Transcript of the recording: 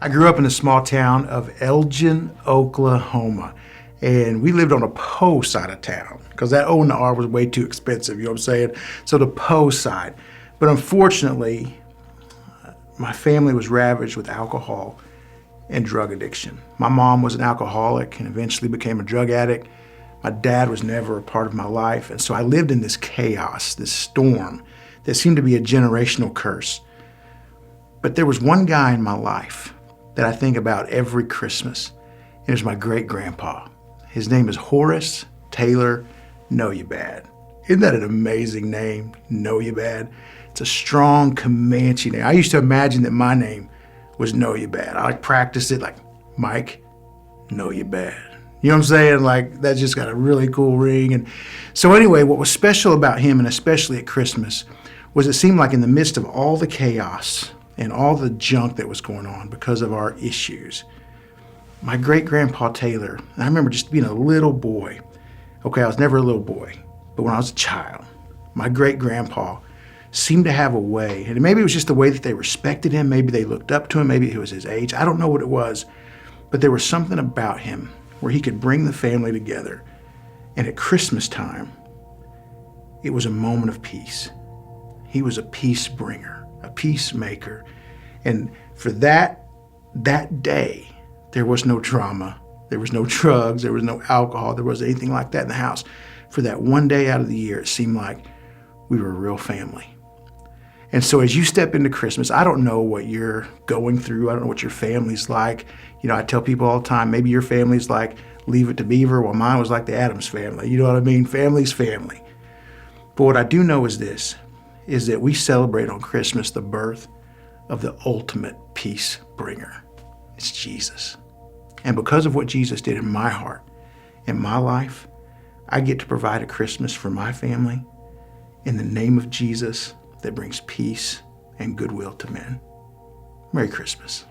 I grew up in the small town of Elgin, Oklahoma, and we lived on a Po side of town because that O and the R was way too expensive, you know what I'm saying? So the Po side. But unfortunately, my family was ravaged with alcohol and drug addiction. My mom was an alcoholic and eventually became a drug addict. My dad was never a part of my life, and so I lived in this chaos, this storm that seemed to be a generational curse. But there was one guy in my life that I think about every Christmas, and it was my great-grandpa. His name is Horace Taylor Know You Bad. Isn't that an amazing name, Know You Bad? It's a strong Comanche name. I used to imagine that my name was Know You Bad. I practiced it like, Mike, Know You Bad. You know what I'm saying? Like, that just got a really cool ring. And so anyway, what was special about him, and especially at Christmas, was it seemed like in the midst of all the chaos and all the junk that was going on because of our issues, my great-grandpa Taylor, and I remember just being a little boy. Okay, I was never a little boy, but when I was a child, my great-grandpa seemed to have a way, and maybe it was just the way that they respected him, maybe they looked up to him, maybe it was his age, I don't know what it was, but there was something about him where he could bring the family together. And at Christmas time, it was a moment of peace. He was a peace bringer, a peacemaker. And for that day, there was no drama, there was no drugs, there was no alcohol, there wasn't anything like that in the house. For that one day out of the year, it seemed like we were a real family. And so as you step into Christmas, I don't know what you're going through. I don't know what your family's like. You know, I tell people all the time, maybe your family's like Leave It to Beaver, while mine was like the Addams family. You know what I mean? Family's family. But what I do know is this, is that we celebrate on Christmas the birth of the ultimate peace bringer. It's Jesus. And because of what Jesus did in my heart, in my life, I get to provide a Christmas for my family in the name of Jesus that brings peace and goodwill to men. Merry Christmas.